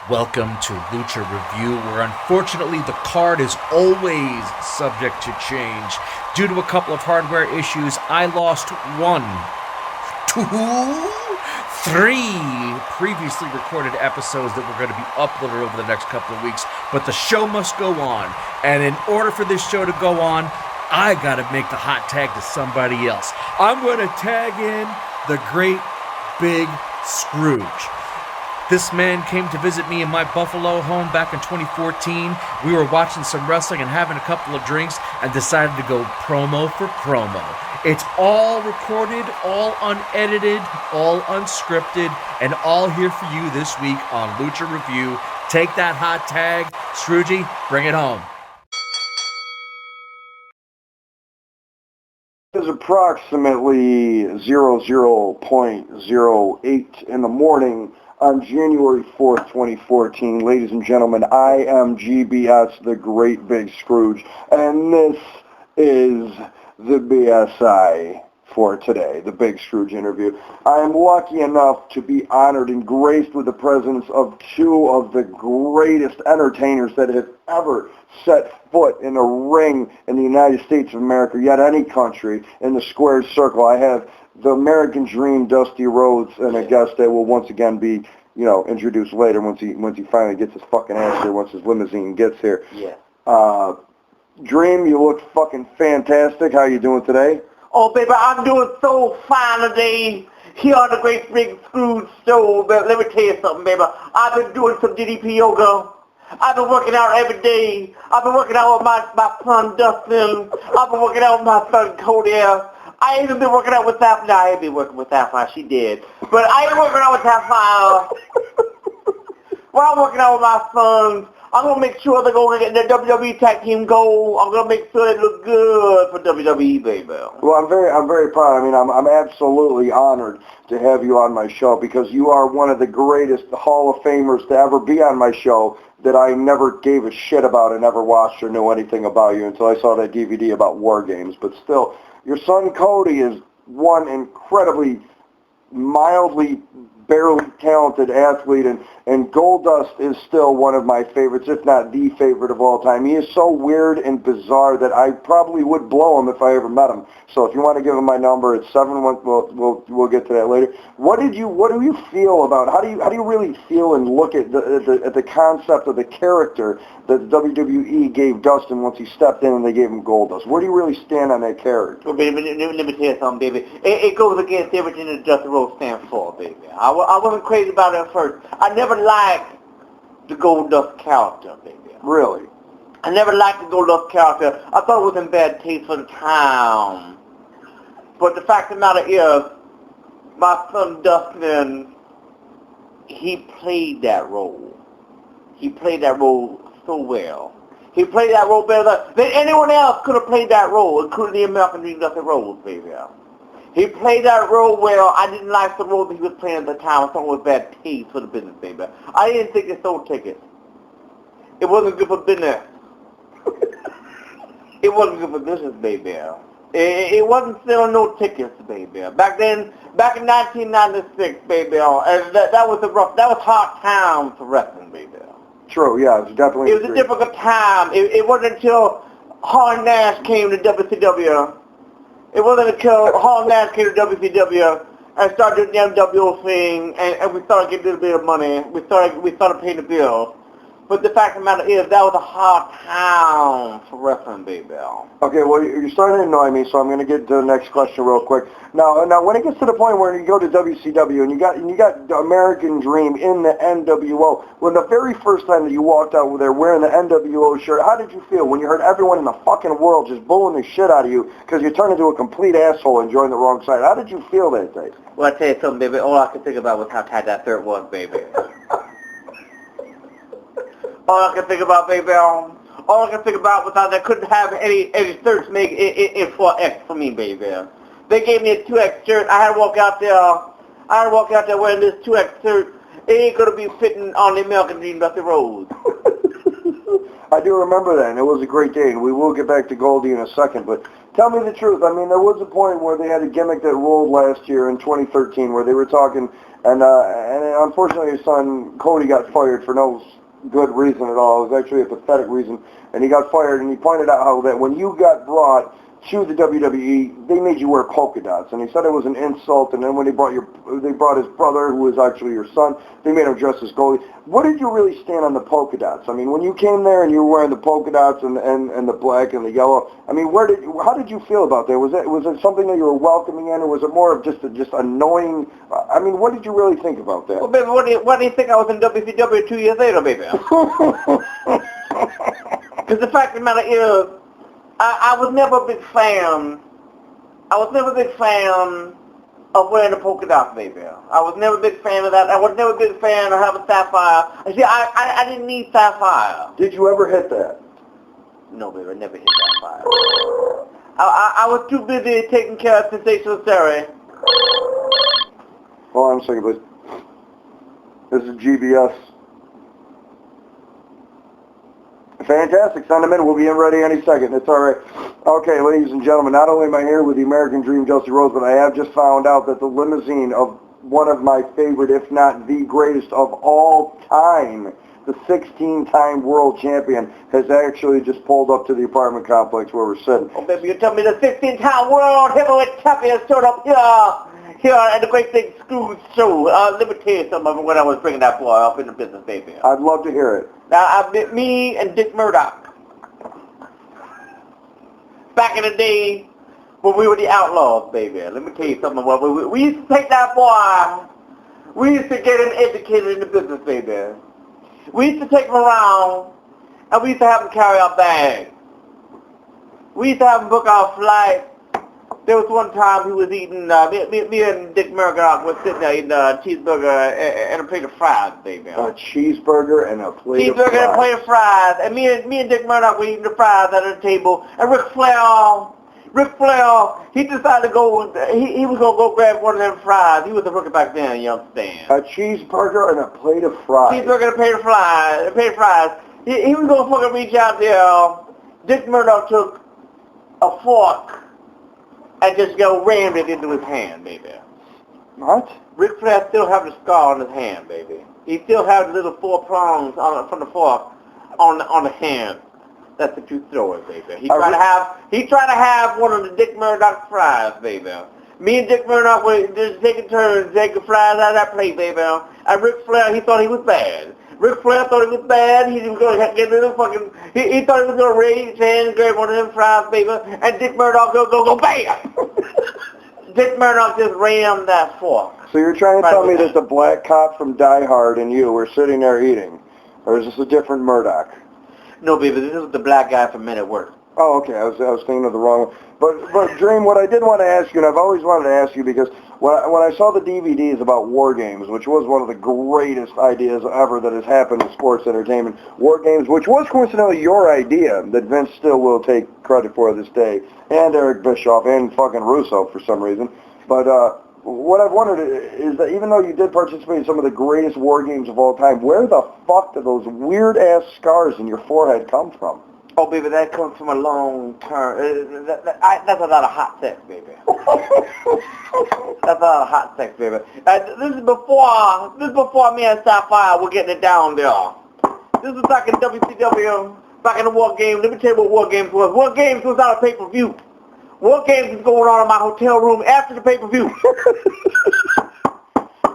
Welcome to Lucha Review, where unfortunately the card is always subject to change. Due to a couple of hardware issues, I lost 1, 2, 3 previously recorded episodes that were going to be uploaded over the next couple of weeks, but the show must go on, and in order for this show to go on, I gotta make the hot tag to somebody else. I'm going to tag in the Great Big Scrooge. This man came to visit me in my Buffalo home back in 2014. We were watching some wrestling and having a couple of drinks and decided to go promo for promo. It's all recorded, all unedited, all unscripted, and all here for you this week on Lucha Review. Take that hot tag. Scroogey, bring it home. It is approximately 00.08 in the morning on January 4th, 2014. Ladies and gentlemen, I am GBS, the Great Big Scrooge, and this is the BSI for today, the Big Scrooge interview. I am lucky enough to be honored and graced with the presence of two of the greatest entertainers that have ever set foot in a ring in the United States of America, yet any country, in the squared circle. I have the American Dream, Dusty Rhodes, and a guest that will once again be, introduced later once he finally gets his fucking ass here, once his limousine gets here. Yeah. Dream, you look fucking fantastic. How you doing today? Oh, baby, I'm doing so fine today here on the Great Big Scrooge show. But let me tell you something, baby. I've been doing some DDP yoga. I've been working out every day. I've been working out with my son Dustin. I've been working out with my son Cody. I even been working out with Sapphire. No, I ain't been working with Sapphire. She did. But I ain't working out with Sapphire. Well, I'm working out with my sons. I'm going to make sure they're going to get the WWE Tag Team goal. I'm going to make sure they look good for WWE, baby. Well, I'm very proud. I mean, I'm absolutely honored to have you on my show because you are one of the greatest Hall of Famers to ever be on my show that I never gave a shit about and never watched or knew anything about you until I saw that DVD about War Games. But still, your son Cody is one incredibly, mildly, barely talented athlete, and Goldust is still one of my favorites, if not the favorite of all time. He is so weird and bizarre that I probably would blow him if I ever met him. So if you want to give him my number, it's 71. We'll get to that later. What do you feel about? How do you really feel and look at the concept of the character that the WWE gave Dustin once he stepped in and they gave him Goldust? Where do you really stand on that character? Well, baby, let me tell you something, baby. It goes against everything that Dustin Rhodes stands for, baby. I wasn't crazy about it at first. I never liked the Goldust character, baby. Really? I never liked the Goldust character. I thought it was in bad taste for the time. But the fact of the matter is, my son Dustin, he played that role. He played that role so well. He played that role better than anyone else could have played that role, including the American Dream Dustin Rhodes, baby. He played that role well. I didn't like the role that he was playing at the time. I thought it was bad taste for the business, baby. I didn't think it sold tickets. It wasn't good for business. It wasn't good for business, baby. It wasn't selling no tickets, baby. Back in 1996, baby, and that was hard time for wrestling, baby. True, yeah, it's definitely. It was a difficult time. It wasn't until Hall Nash came to WCW. It wasn't until Hall Nash came to WCW and started doing the NWO thing, and we started getting a little bit of money. We started paying the bills. But the fact of the matter is, that was a hard time for wrestling, baby. Okay, well, you're starting to annoy me, so I'm going to get to the next question real quick. Now, when it gets to the point where you go to WCW and you got the American Dream in the NWO, when the very first time that you walked out there wearing the NWO shirt, how did you feel when you heard everyone in the fucking world just booing the shit out of you because you turned into a complete asshole and joined the wrong side? How did you feel that day? Well, I tell you something, baby. All I could think about was how tight that shirt was, baby. All I could think about, baby, all I could think about was how they couldn't have any shirts made in 4X for me, baby. They gave me a 2X shirt. I had to walk out there wearing this 2X shirt. It ain't gonna be fitting on the American Dream Dusty Rhodes. I do remember that, and it was a great day, and we will get back to Goldie in a second, but Tell me the truth. I mean, there was a point where they had a gimmick that rolled last year in 2013 where they were talking, and unfortunately his son Cody got fired for no good reason at all. It was actually a pathetic reason, and he got fired, and he pointed out how that when you got brought to the WWE, they made you wear polka dots, and he said it was an insult. And then when they brought his brother, who was actually your son, they made him dress as Goldie. What did you really stand on the polka dots? I mean, when you came there and you were wearing the polka dots and the black and the yellow, I mean, how did you feel about that? Was it something that you were welcoming in, or was it more of just annoying? I mean, what did you really think about that? Well, baby, what do you think I was in WCW 2 years later, baby? Because the fact of the matter is, I was never a big fan. I was never a big fan of wearing the polka dots, baby. I was never a big fan of that. I was never a big fan of having sapphire. See, I didn't need sapphire. Did you ever hit that? No, baby, I never hit sapphire. I was too busy taking care of Sensational Terry. Hold on a second, please. This is GBS. Fantastic. Send them in. We'll be in ready any second. It's all right. Okay, ladies and gentlemen, not only am I here with the American Dream, Chelsea Rhodes, but I have just found out that the limousine of one of my favorite, if not the greatest of all time, the 16-time world champion, has actually just pulled up to the apartment complex where we're sitting. Oh, baby, you tell me the 16-time world heavyweight champion showed up here at the Great Big Scrooge show. Let me tell you something when I was bringing that boy up in the business, baby. I'd love to hear it. Now, me and Dick Murdoch, back in the day when we were the Outlaws, baby. Let me tell you something. We used to take that boy. We used to get him educated in the business, baby. We used to take him around, and we used to have him carry our bags. We used to have him book our flights. There was one time he was eating, me and Dick Murdoch was sitting there eating a cheeseburger and a plate of fries, baby. A cheeseburger and a plate of fries. Cheeseburger and a plate of fries. And me and Dick Murdoch were eating the fries at the table. And Ric Flair, he decided to go, he was going to go grab one of them fries. He was a rookie back then, you understand. A cheeseburger and a plate of fries. Cheeseburger and a plate of fries. He was going to fucking reach out there. Dick Murdoch took a fork and just rammed it into his hand, baby. What? Ric Flair still has the scar on his hand, baby. He still has the little 4 prongs from the fork on the hand. That's what you throw it, baby. He tried to have one of the Dick Murdoch fries, baby. Me and Dick Murdoch were just taking turns taking fries out of that plate, baby. And Ric Flair, he thought he was bad. Ric Flair thought he was bad. He was going to get rid of fucking. He thought he was going to raise his hand and grab one of them fries, baby. And Dick Murdoch go bam! Dick Murdoch just rammed that fork. So you're trying to tell me that the black cop from Die Hard and you were sitting there eating, or is this a different Murdoch? No, baby, this is the black guy from Men at Work. Oh, okay. I was thinking of the wrong one. But Dream, what I did want to ask you, and I've always wanted to ask you, because when I saw the DVDs about War Games, which was one of the greatest ideas ever that has happened in sports entertainment, War Games, which was coincidentally your idea, that Vince still will take credit for this day, and Eric Bischoff, and fucking Russo for some reason. But what I've wondered is that even though you did participate in some of the greatest War Games of all time, where the fuck do those weird-ass scars in your forehead come from? Oh, baby, that comes from a long term. That's a lot of hot sex, baby. That's a lot of hot sex, baby. This is before me and Sapphire were getting it down there. This was back in WCW, back in the War Games. Let me tell you what War Games was. War Games was out of pay-per-view. War Games was going on in my hotel room after the pay-per-view.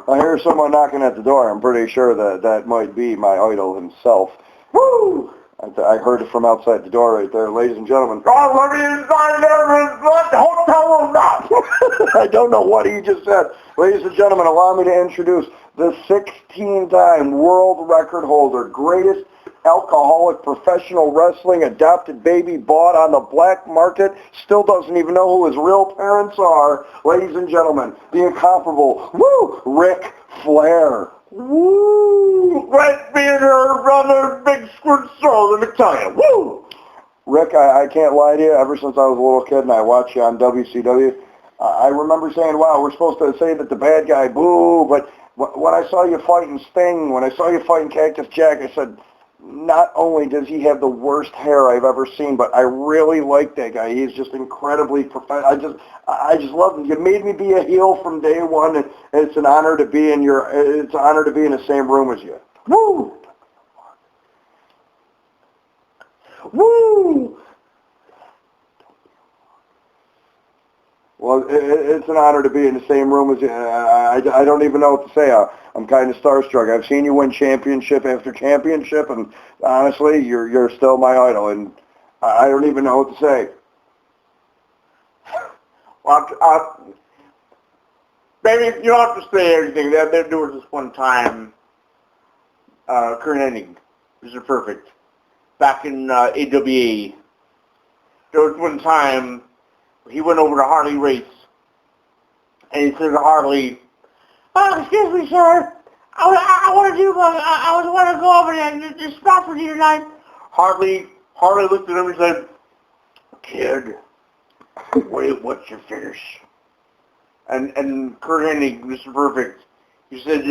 I hear someone knocking at the door. I'm pretty sure that might be my idol himself. Woo! I heard it from outside the door right there, ladies and gentlemen. Oh, let me inside there, the hotel room now. I don't know what he just said. Ladies and gentlemen, allow me to introduce the 16-time world record holder, greatest alcoholic professional wrestling adopted baby bought on the black market, still doesn't even know who his real parents are. Ladies and gentlemen, the incomparable, Ric Flair. Woo! Great being here, brother, big scrooge show, let me tell you. Woo! Rick, I can't lie to you. Ever since I was a little kid and I watched you on WCW, I remember saying, wow, we're supposed to say that the bad guy, boo, but when I saw you fighting Sting, when I saw you fighting Cactus Jack, I said, not only does he have the worst hair I've ever seen, but I really like that guy. He's just incredibly professional. I just love him. You made me be a heel from day one, and it's an honor to be in it's an honor to be in the same room as you. Woo! Woo! Well, it's an honor to be in the same room as you. I don't even know what to say. I'm kind of starstruck. I've seen you win championship after championship, and honestly, you're still my idol, and I don't even know what to say. Well, baby, you don't have to say everything. They're doing this one time. Kurt Hennig, Mr. Perfect, back in AWA. There was one time he went over to Harley Race, and he said to Harley, excuse me, sir. I want to go over there and just spot for you tonight. Harley looked at him and said, kid, wait, what's your finish? And Kurt Hennig, Mr. Perfect, he said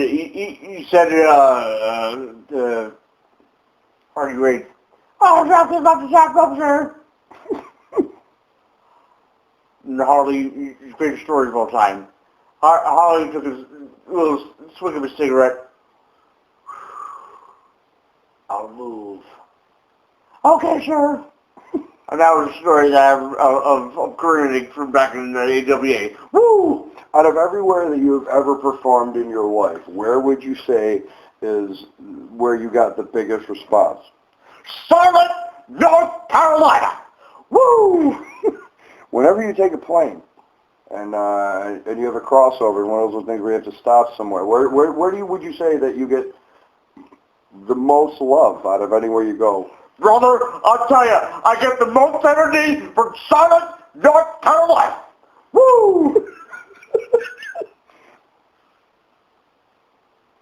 Harley Race, oh, drop this off the top rope, sir. And Harley, his favorite stories of all time. Harley took his little swig of a cigarette. I'll move. Okay, sir. And that was a story that I have of Kurt from back in the AWA. Woo! Out of everywhere that you've ever performed in your life, where would you say is where you got the biggest response? Charlotte, North Carolina. Woo! Whenever you take a plane and you have a crossover, and one of those things where you have to stop somewhere, where would you say that you get the most love out of anywhere you go? Brother, I'll tell you, I get the most energy from Charlotte, North Carolina. Woo!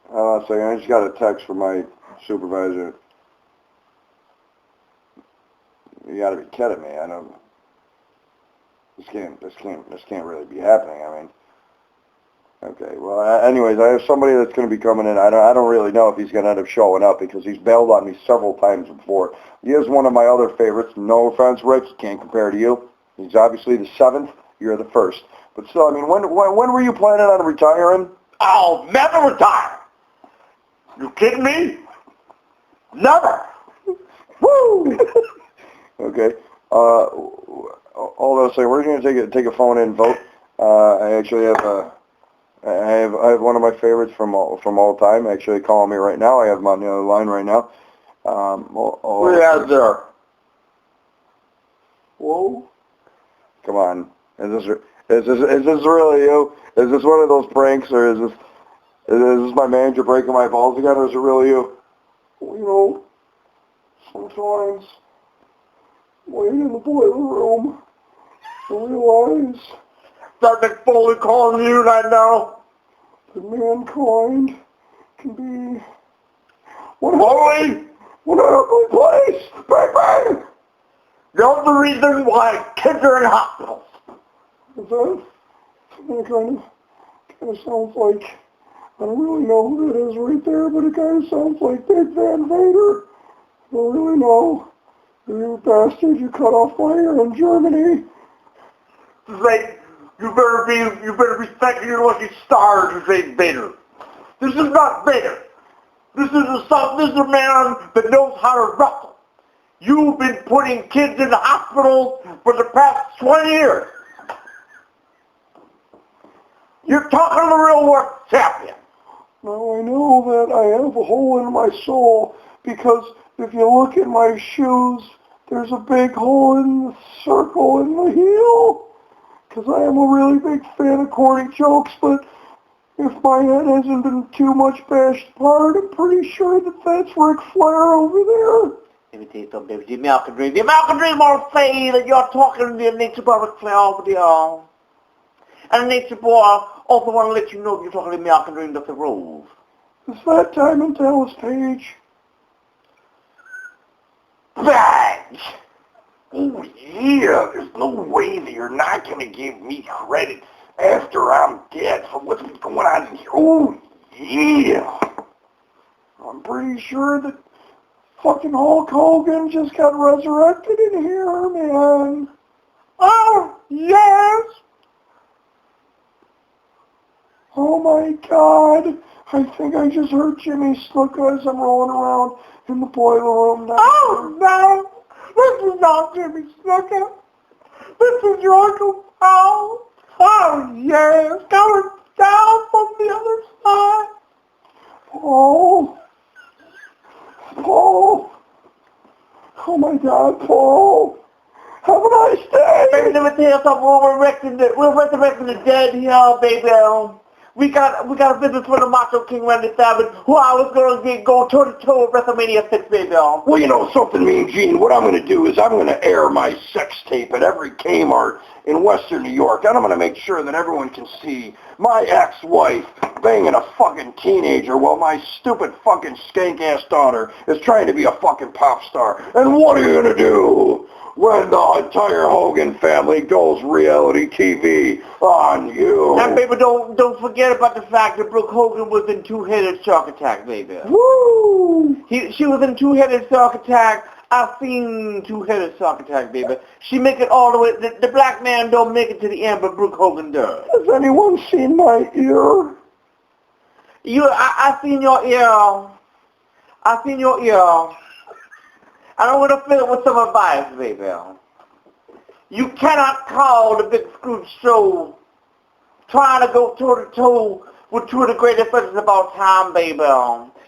Hold on a second, I just got a text from my supervisor. You gotta be kidding me. I don't. This can't really be happening. I mean, okay. Well, anyways, I have somebody that's going to be coming in. I don't really know if he's going to end up showing up because he's bailed on me several times before. He is one of my other favorites. No offense, Rich, can't compare to you. He's obviously the 7th. You're the 1st. But still, I mean, when were you planning on retiring? I'll never retire. You kidding me? Never. Woo! Okay. Hold on a second. We're going to take a phone in vote. I actually have I have one of my favorites from all time actually calling me right now. I have him on the other line right now. Who you have there? Whoa! Come on. Is this really you? Is this one of those pranks, or is this my manager breaking my balls again, or is it really you? Well, you know, sometimes waiting in the boiler room, I realize that Mick Foley calling you right now. That mankind can be Foley, what a ugly place. Bang bang. You're the reason why kids are in hospitals. Is that kind of sounds like, I don't really know who that is right there, but it kind of sounds like Big Van Vader. I don't really know. You bastard, you cut off my ear in Germany. Like, you better be thanking your lucky stars who say Vader. This is not Vader. This is a man that knows how to wrestle. You've been putting kids in the hospital for the past 20 years. You're talking to the real world champion. Now I know that I have a hole in my soul because if you look at my shoes, there's a big hole in the circle in the heel. Because I am a really big fan of corny jokes, but if my head hasn't been too much bashed apart, I'm pretty sure that that's Ric Flair over there. Let me tell you something, baby. The American Dream. The American Dream will say that you're talking to the nature boy Ric Flair over there. And the nature boy also want to let you know that you're talking to the American Dream, Dr. Rhodes. It's that time in Dallas Page. Badge! Oh yeah, there's no way that you're not going to give me credit after I'm dead for what's been going on in here. Oh yeah! I'm pretty sure that Fucking Hulk Hogan just got resurrected in here, man. Oh, yes. Oh my God. I think I just heard Jimmy Snuka as I'm rolling around in the boiler room now. Oh, no. This is not Jimmy Snuka. This is your Uncle Paul. Oh, yes. Going down from the other side. Paul. Paul. Oh my God, Paul. Have a nice day. Baby, let me tell you something. We're resurrecting the dead here, baby. We got a business for the Macho King Randy Savage, who I was going to go toe-to-toe at WrestleMania 6, baby. Well, you know something, Mean Gene? What I'm going to do is I'm going to air my sex tape at every Kmart in Western New York, and I'm going to make sure that everyone can see my ex-wife banging a fucking teenager while my stupid fucking skank-ass daughter is trying to be a fucking pop star. And what are you going to do when the entire Hogan family goes reality TV on you? And baby, don't forget about the fact that Brooke Hogan was in Two-Headed Shark Attack, baby. Woo! She was in Two-Headed Shark Attack. I've seen Two-Headed Shark Attack, baby. She make it all the way. The black man don't make it to the end, but Brooke Hogan does. Has anyone seen my ear? I seen your ear. I seen your ear. I don't want to fill it with some advice, baby. You cannot call the Big Scrooge show trying to go toe-to-toe with two of the greatest legends of all time, baby.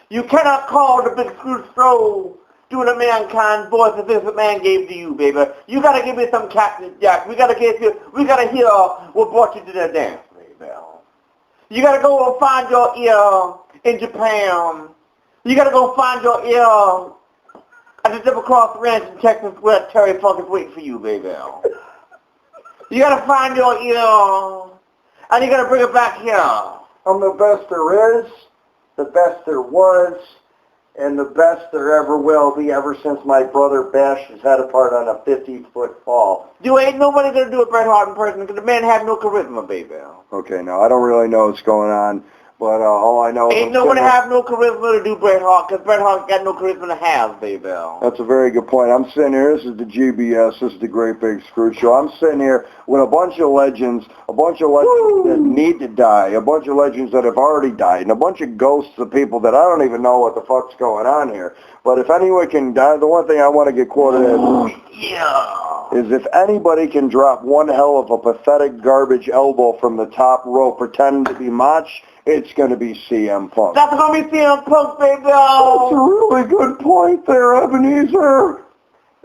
You cannot call the Big Scrooge show doing a mankind voice as if a man gave to you, baby. You gotta give me some Cactus Jack. We gotta hear what brought you to that dance, baby. You gotta go and find your ear in Japan. You gotta go find your ear at the Double Cross Ranch in Texas where Terry Funk is waiting for you, baby. You gotta find your ear, and you gotta bring it back here. I'm the best there is, the best there was, and the best there ever will be ever since my brother bashed his head apart on a 50-foot fall. You ain't nobody gonna do a Bret Hart in person because the man had no charisma, baby. Okay, now I don't really know what's going on, but all I know is... Ain't nobody have no charisma to do Bret Hart because Bret Hart got no charisma to have, baby. That's a very good point. I'm sitting here, this is the GBS, this is the Great Big Scrooge Show. I'm sitting here with a bunch of legends that need to die, a bunch of legends that have already died, and a bunch of ghosts of people that I don't even know what the fuck's going on here. But if anyone can die, the one thing I want to get quoted is if anybody can drop one hell of a pathetic garbage elbow from the top rope pretending to be Mach, it's going to be CM Punk. That's going to be CM Punk, baby. That's a really good point there, Ebenezer.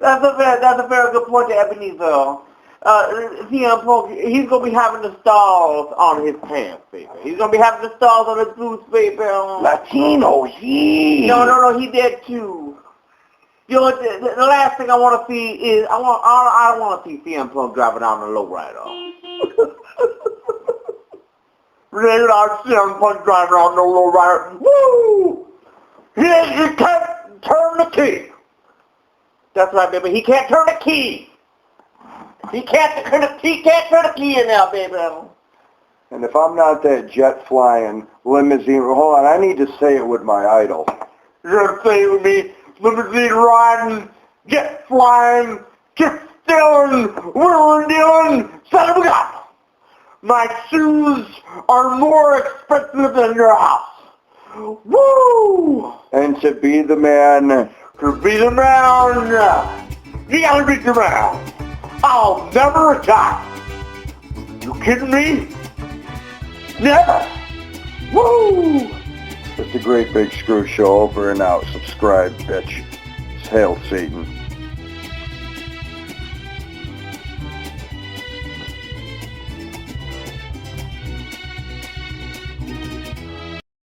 That's a very good point to Ebenezer. CM Punk, he's going to be having the stars on his pants, baby. He's going to be having the stars on his boots, baby. Latino, he. No, he did too. You know, the last thing I want to see is, I don't want to see CM Punk driving down the lowrider. Really not CM Punk driving on the lowrider. Woo! He can't turn the key. That's right, baby. He can't turn the key. He can't turn the key in there, baby. And if I'm not that jet flying limousine, hold on, I need to say it with my idol. You're gonna say it with me, limousine riding, jet flying, kiss stealing, wheeling dealing, son of a gun. My shoes are more expensive than your house. Woo! And to be the man. To be the man, you gotta be the man. I'll never retire. You kidding me? Never. Woo! It's the Great Big Screw Show, over and out. Subscribe, bitch. Hail Satan.